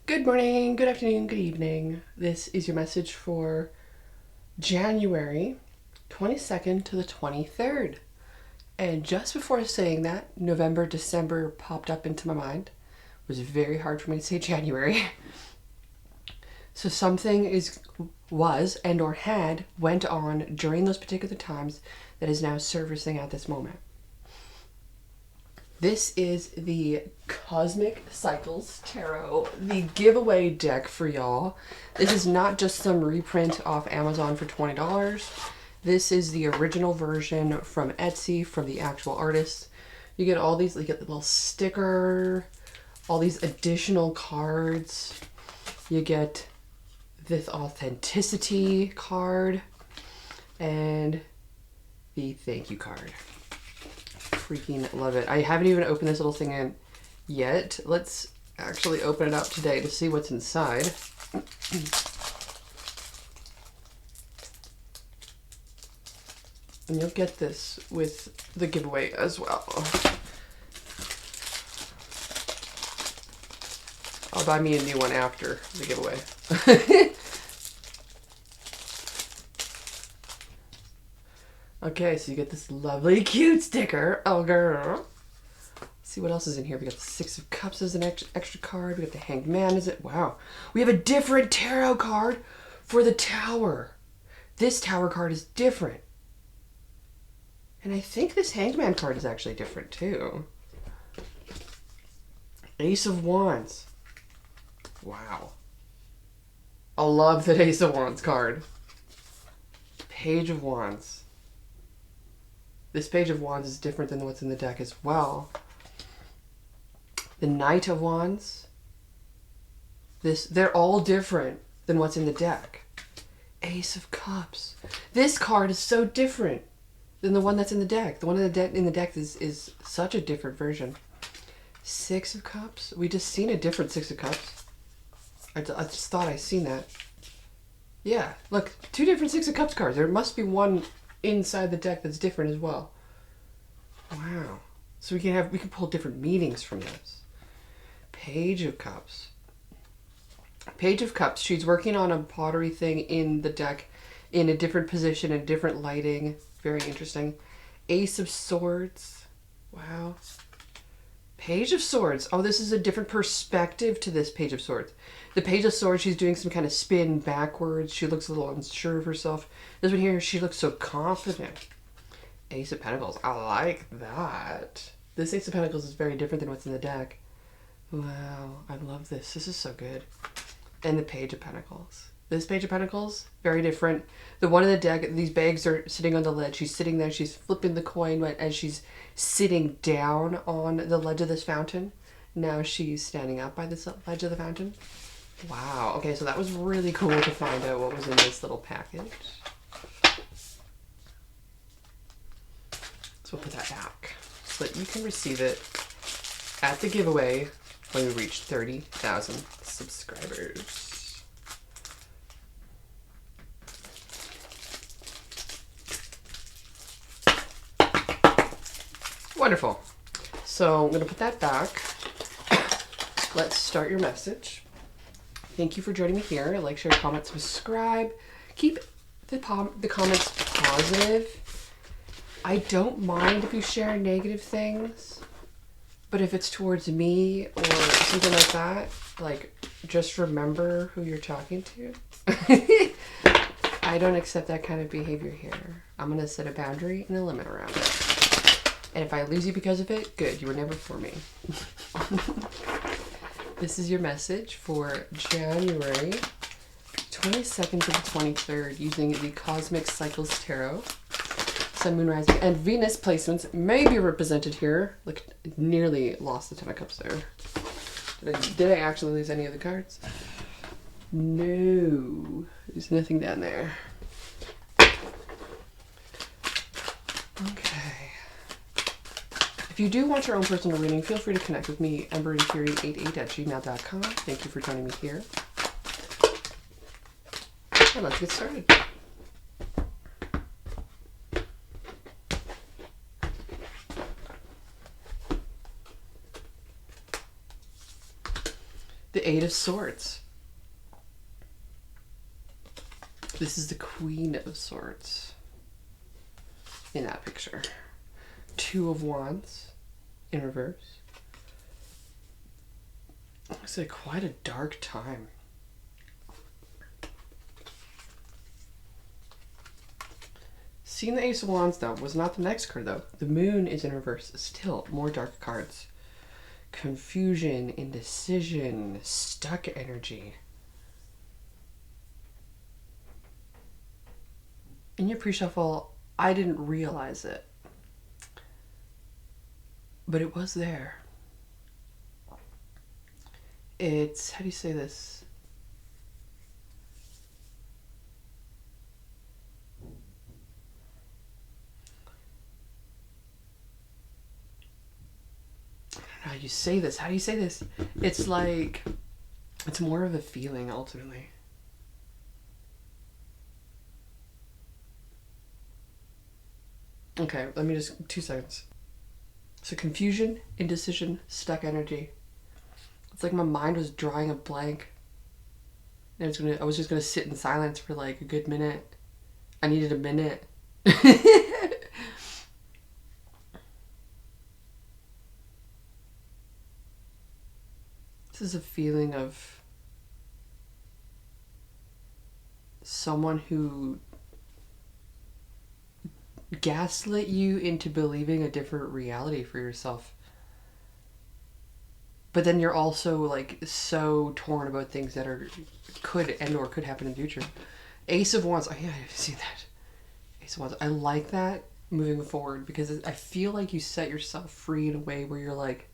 Good morning, good afternoon, good evening. This is your message for January 22nd to the 23rd. And just before saying that, November, December popped up into my mind. It was very hard for me to say January. So something was and or went on during those particular times that is now surfacing at this moment. This is the Cosmic Cycles Tarot, the giveaway deck for y'all. This is not just some reprint off Amazon for $20. This is the original version from Etsy, from the actual artist. You get all these, you get the little sticker, all these additional cards. You get this authenticity card and the thank you card. Freaking love it. I haven't even opened this little thing in yet. Let's actually open it up today to see what's inside. And you'll get this with the giveaway as well. I'll buy me a new one after the giveaway. Okay, so you get this lovely, cute sticker. Oh, girl. Let's see what else is in here. We got the Six of Cups as an extra card. We got the Hanged Man. Wow. We have a different tarot card for the Tower. This Tower card is different. And I think this Hanged Man card is actually different, too. Ace of Wands. Wow. I love that Ace of Wands card. Page of Wands. This Page of Wands is different than what's in the deck as well. The Knight of Wands. They're all different than what's in the deck. Ace of Cups. This card is so different than the one that's in the deck. The one in the deck is such a different version. Six of Cups. We just seen a different Six of Cups. I just thought I seen that. Yeah, look, two different Six of Cups cards. There must be one inside the deck that's different as well. Wow. So we can pull different meanings from this. Page of Cups. Page of Cups. She's working on a pottery thing in the deck in a different position and different lighting. Very interesting. Ace of Swords. Wow. Page of Swords. Oh, this is a different perspective to this Page of Swords. The Page of Swords, she's doing some kind of spin backwards. She looks a little unsure of herself. This one here, she looks so confident. Ace of Pentacles. I like that. This Ace of Pentacles is very different than what's in the deck. Wow, I love this. This is so good. And the Page of Pentacles. This Page of Pentacles, very different. The one in the deck, these bags are sitting on the ledge. She's sitting there. She's flipping the coin as she's sitting down on the ledge of this fountain. Now she's standing up by this ledge of the fountain. Wow. Okay, so that was really cool to find out what was in this little package. So we'll put that back so that you can receive it at the giveaway when we reach 30,000 subscribers. Wonderful. So I'm going to put that back. Let's start your message. Thank you for joining me here. Like, share, comment, subscribe. Keep the comments positive. I don't mind if you share negative things, but if it's towards me or something like that, like, just remember who you're talking to. I don't accept that kind of behavior here. I'm going to set a boundary and a limit around it. And if I lose you because of it, good. You were never for me. This is your message for January 22nd to the 23rd using the Cosmic Cycles Tarot. Sun, Moon, Rising, and Venus placements may be represented here. Look, nearly lost the Ten of Cups there. Did I actually lose any of the cards? No. There's nothing down there. Okay. If you do want your own personal reading, feel free to connect with me, emberinfury88@gmail.com. Thank you for joining me here. And let's get started. The the Eight of Swords. This is the Queen of Swords in that picture. Two of Wands in reverse. It's like quite a dark time. Seeing the Ace of Wands, though, was not the next card, though. The Moon is in reverse. Still, more dark cards. Confusion, indecision, stuck energy. In your pre-shuffle, I didn't realize it. But it was there. It's, how do you say this? How do you say this? How do you say this? It's like, it's more of a feeling ultimately. Okay, let me just, 2 seconds. So confusion, indecision, stuck energy. It's like my mind was drawing a blank. And I was just gonna sit in silence for like a good minute. I needed a minute. This is a feeling of someone who gaslit you into believing a different reality for yourself. But then you're also like so torn about things that could happen in the future. Ace of Wands. Oh yeah, I've seen that. Ace of Wands. I like that moving forward because I feel like you set yourself free in a way where you're like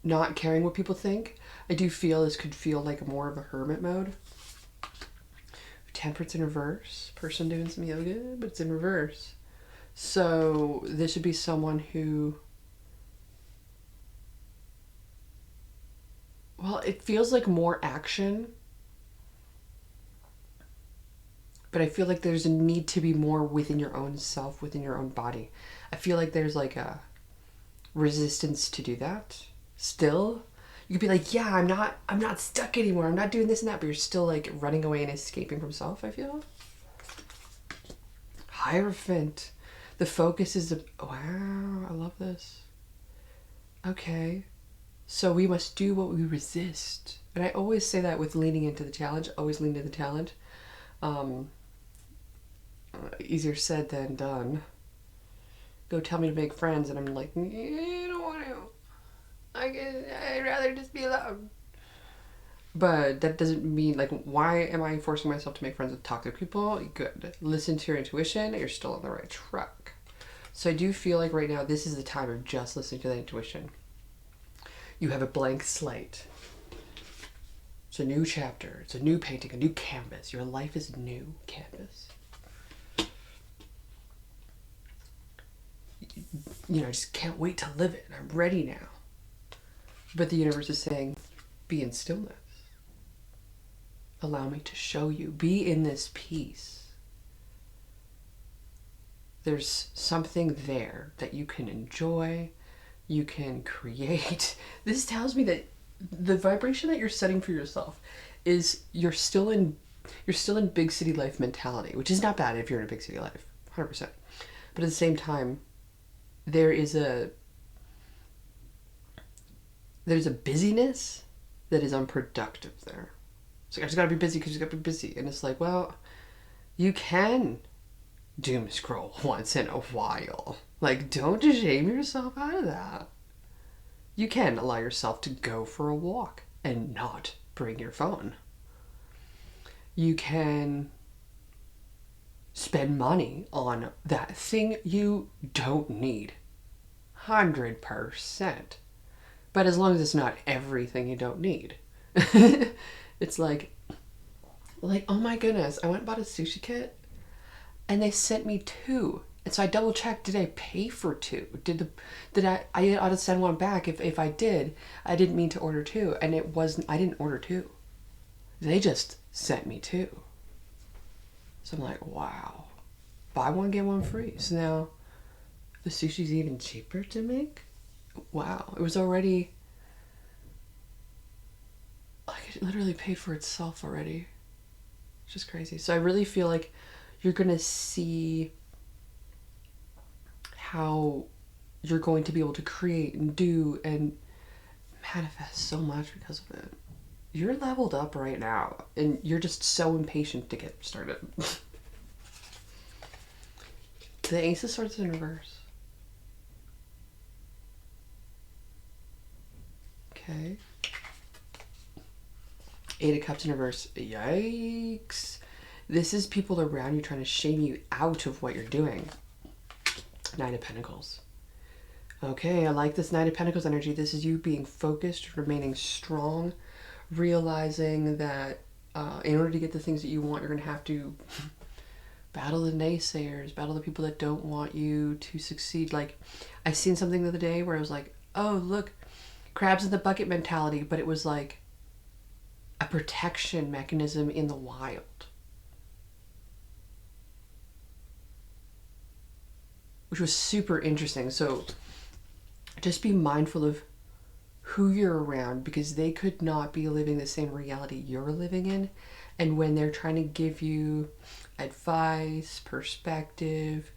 not caring what people think. I do feel this could feel like more of a hermit mode. Temperance in reverse. Person doing some yoga, but it's in reverse. So this would be someone who, well, it feels like more action, but I feel like there's a need to be more within your own self, within your own body. I feel like there's like a resistance to do that still. You could be like, yeah, I'm not stuck anymore. I'm not doing this and that, but you're still like running away and escaping from self, I feel. Hierophant. The focus is, wow, I love this. Okay. So we must do what we resist. And I always say that with leaning into the challenge. Always lean into the challenge. Easier said than done. Go tell me to make friends and I'm like, I don't want to. I'd rather just be alone. But that doesn't mean, like, why am I forcing myself to make friends with toxic people? Good. Listen to your intuition. You're still on the right track. So I do feel like right now, this is the time of just listening to that intuition. You have a blank slate. It's a new chapter. It's a new painting, a new canvas. Your life is a new canvas. You know, I just can't wait to live it. I'm ready now. But the universe is saying, be in stillness. Allow me to show you. Be in this peace. There's something there that you can enjoy. You can create. This tells me that the vibration that you're setting for yourself is you're still in big city life mentality, which is not bad if you're in a big city life, 100%. But at the same time, there's a busyness that is unproductive there. It's like, I just gotta be busy because you gotta be busy. And it's like, well, you can doom scroll once in a while. Like, don't shame yourself out of that. You can allow yourself to go for a walk and not bring your phone. You can spend money on that thing you don't need. 100%. But as long as it's not everything you don't need. It's like, oh my goodness, I went and bought a sushi kit and they sent me 2. And so I double checked, did I pay for 2? I ought to send one back. If I did, I didn't mean to order 2. And I didn't order 2. They just sent me 2. So I'm like, wow. Buy one, get one free. So now the sushi's even cheaper to make? Wow. It was already It literally paid for itself already. It's just crazy. So I really feel like you're going to see how you're going to be able to create and do and manifest so much because of it. You're leveled up right now, and you're just so impatient to get started. The Ace of Swords in reverse. Okay. Eight of Cups in reverse. Yikes. This is people around you trying to shame you out of what you're doing. Nine of Pentacles. Okay, I like this Knight of Pentacles energy. This is you being focused, remaining strong, realizing that in order to get the things that you want, you're going to have to battle the naysayers, battle the people that don't want you to succeed. Like, I seen something the other day where I was like, oh, look, crabs in the bucket mentality, but it was like a protection mechanism in the wild. Which was super interesting. So just be mindful of who you're around, because they could not be living the same reality you're living in. And when they're trying to give you advice, perspective,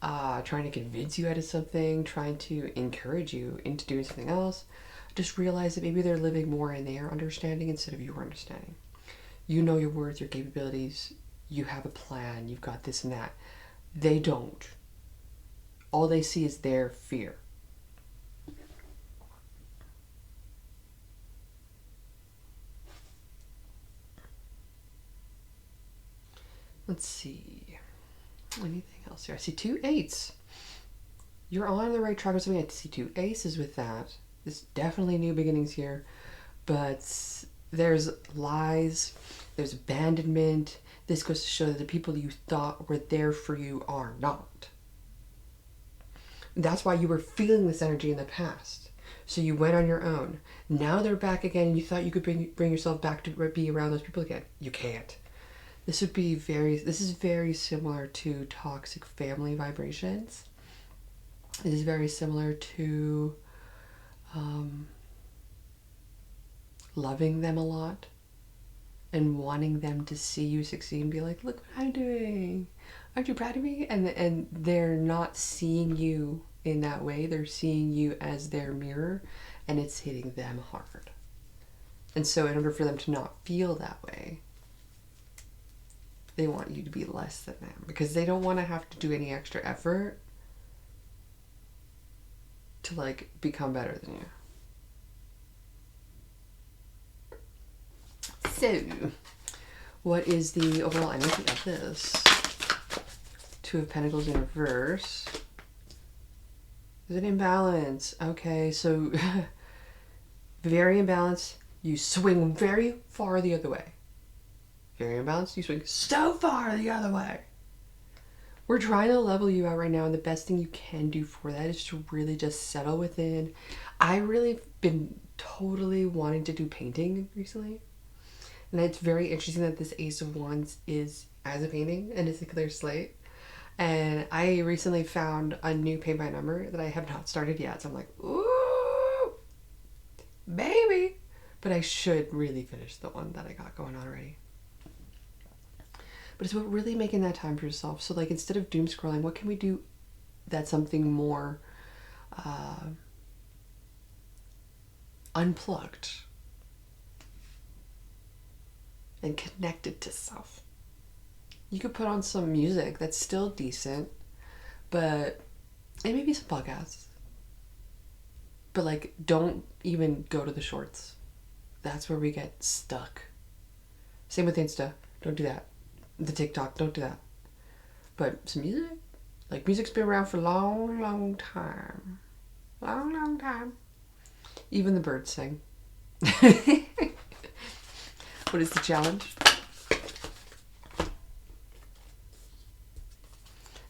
trying to convince you out of something, trying to encourage you into doing something else, just realize that maybe they're living more in their understanding instead of your understanding. You know your worth, your capabilities, you have a plan, you've got this and that. They don't. All they see is their fear. Let's see. Anything else here? I see two eights. You're on the right track with something. I see two aces with that. There's definitely new beginnings here. But there's lies. There's abandonment. This goes to show that the people you thought were there for you are not. That's why you were feeling this energy in the past. So you went on your own. Now they're back again, and you thought you could bring yourself back to be around those people again. You can't. This is very similar to toxic family vibrations. This is very similar to loving them a lot and wanting them to see you succeed and be like, look what I'm doing. Aren't you proud of me? And they're not seeing you in that way. They're seeing you as their mirror, and it's hitting them hard. And so in order for them to not feel that way, they want you to be less than them, because they don't want to have to do any extra effort to like become better than you. So, what is the overall energy of this? Two of Pentacles in reverse. Is it imbalance? Okay, so very imbalanced. You swing very far the other way. Very imbalanced. You swing so far the other way. We're trying to level you out right now, and the best thing you can do for that is to really just settle within. I really been totally wanting to do painting recently. And it's very interesting that this Ace of Wands is as a painting and it's a clear slate. And I recently found a new paint by number that I have not started yet. So I'm like, ooh, baby. But I should really finish the one that I got going on already. But it's about really making that time for yourself. So like, instead of doom scrolling, what can we do that's something more unplugged and connected to self? You could put on some music that's still decent, but and maybe some podcasts. But like, don't even go to the shorts. That's where we get stuck. Same with Insta. Don't do that. The TikTok, don't do that. But some music, like music's been around for a long, long time. Long, long time. Even the birds sing. What is the challenge?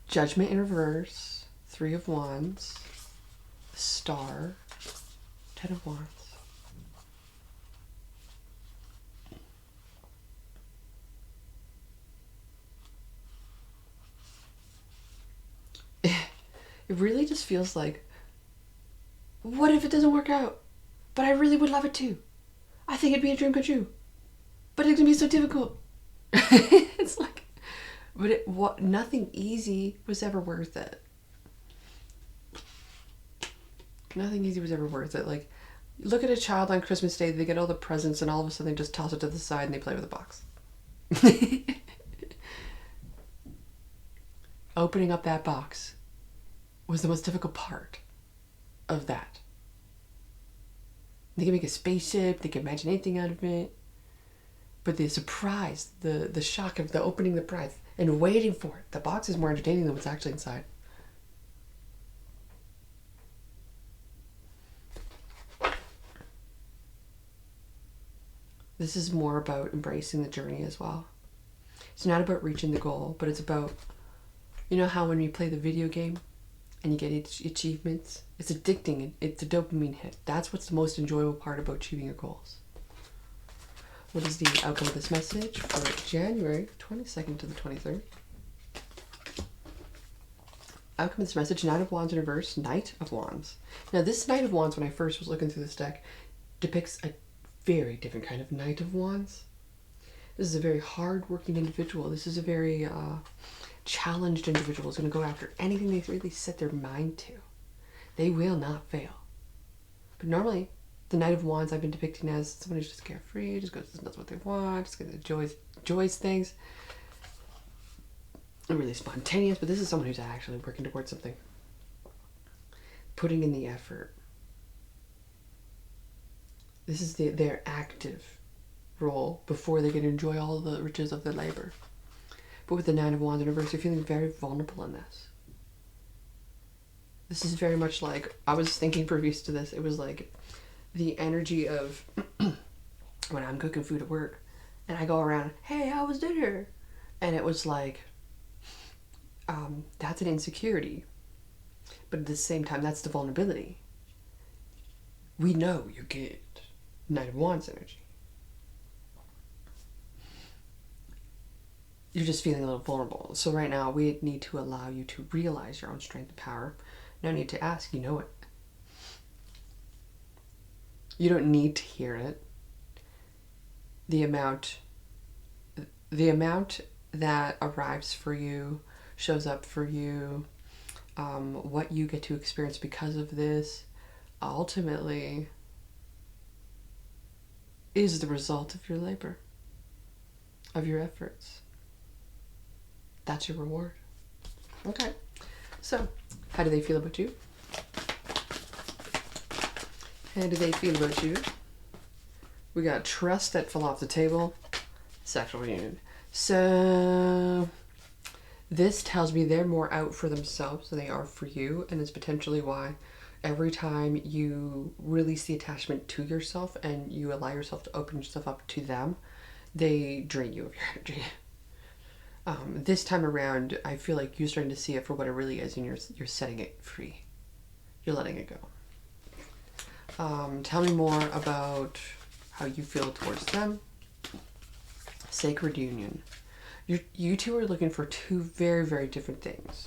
Judgment in reverse. Three of Wands. Star. 10 of Wands. It really just feels like, what if it doesn't work out? But I really would love it to. I think it'd be a dream come true. but it's gonna be so difficult. It's like, but nothing easy was ever worth it. Nothing easy was ever worth it. Like, look at a child on Christmas Day, they get all the presents and all of a sudden they just toss it to the side and they play with a box. Opening up that box was the most difficult part of that. They can make a spaceship, they can imagine anything out of it. But the surprise, the shock of the opening the prize and waiting for it. The box is more entertaining than what's actually inside. This is more about embracing the journey as well. It's not about reaching the goal, but it's about, you know how when you play the video game and you get achievements? It's addicting. It's a dopamine hit. That's what's the most enjoyable part about achieving your goals. What is the outcome of this message for January 22nd to the 23rd? Outcome of this message, Knight of Wands in reverse, Knight of Wands. Now this Knight of Wands, when I first was looking through this deck, depicts a very different kind of Knight of Wands. This is a very hard-working individual. This is a very challenged individual who's going to go after anything they really set their mind to. They will not fail. But normally, the Knight of Wands I've been depicting as someone who's just carefree, just goes, does what they want, just enjoys things. They're really spontaneous, but this is someone who's actually working towards something. Putting in the effort. This is their active role before they can enjoy all the riches of their labor. But with the Nine of Wands in reverse, you're feeling very vulnerable in this. This is very much like, I was thinking previous to this, it was like the energy of when I'm cooking food at work and I go around, hey, how was dinner? And it was like, that's an insecurity. But at the same time, that's the vulnerability. We know you get Knight of Wands energy. You're just feeling a little vulnerable. So right now, we need to allow you to realize your own strength and power. No need to ask, you know it. You don't need to hear it. The amount that arrives for you, shows up for you, what you get to experience because of this, ultimately is the result of your labor, of your efforts. That's your reward. Okay, so how do they feel about you? How do they feel about you? We got trust that fell off the table, sexual union. So this tells me they're more out for themselves than they are for you, and it's potentially why every time you release the attachment to yourself and you allow yourself to open yourself up to them, they drain you of your energy. This time around, I feel like you're starting to see it for what it really is, and you're setting it free. You're letting it go. Tell me more about how you feel towards them. Sacred union. You two are looking for two very, very different things.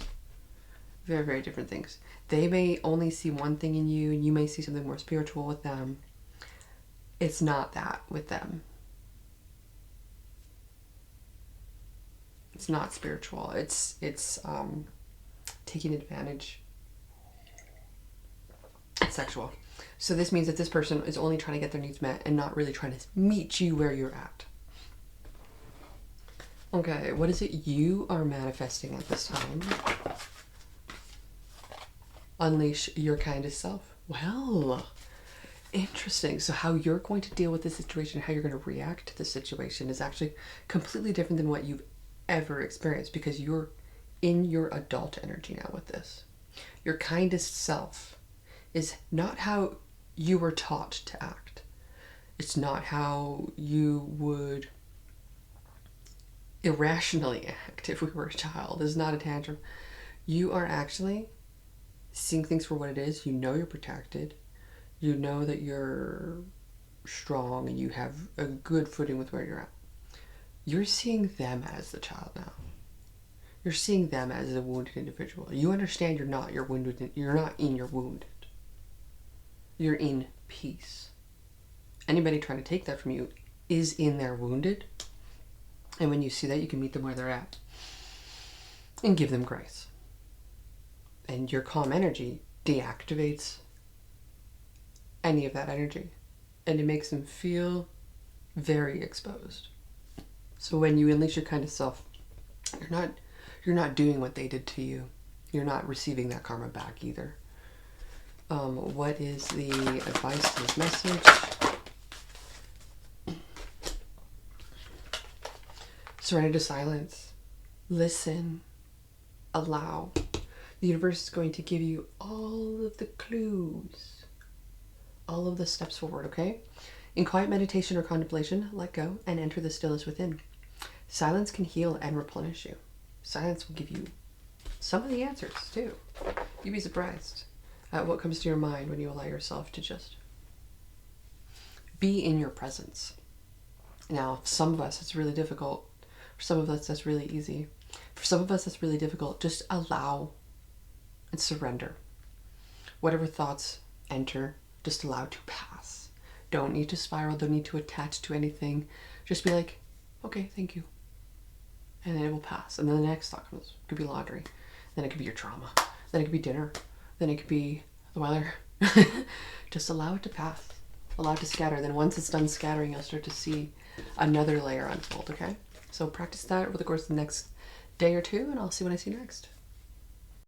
Very, very different things. They may only see one thing in you, and you may see something more spiritual with them. It's not that with them. It's not spiritual. It's taking advantage. It's sexual. So this means that this person is only trying to get their needs met and not really trying to meet you where you're at. Okay, what is it you are manifesting at this time? Unleash your kindest self. Well, interesting. So how you're going to deal with this situation, how you're going to react to the situation is actually completely different than what you've ever experienced, because you're in your adult energy now with this. Your kindest self is not how you were taught to act. It's not how you would irrationally act if we were a child. It's not a tantrum. You are actually seeing things for what it is. You know you're protected. You know that you're strong and you have a good footing with where you're at. You're seeing them as the child now. You're seeing them as a wounded individual. You understand you're not wounded. You're not in your wounded. You're in peace. Anybody trying to take that from you is in there wounded. And when you see that, you can meet them where they're at and give them grace. And your calm energy deactivates any of that energy. And it makes them feel very exposed. So when you unleash your kind of self, you're not doing what they did to you. You're not receiving that karma back either. What is the advice, his message? Surrender to silence. Listen. Allow. The universe is going to give you all of the clues. All of the steps forward, okay? In quiet meditation or contemplation, let go and enter the stillness within. Silence can heal and replenish you. Silence will give you some of the answers, too. You'd be surprised at what comes to your mind when you allow yourself to just be in your presence. Now, for some of us, it's really difficult. For some of us, that's really easy. For some of us, that's really difficult. Just allow and surrender. Whatever thoughts enter, just allow to pass. Don't need to spiral, don't need to attach to anything. Just be like, okay, thank you. And then it will pass. And then the next thought comes. It could be laundry. Then it could be your trauma. Then it could be dinner. Then it could be the weather. Just allow it to pass. Allow it to scatter. Then once it's done scattering, you'll start to see another layer unfold, okay? So practice that over the course of the next day or two, and I'll see what I see next.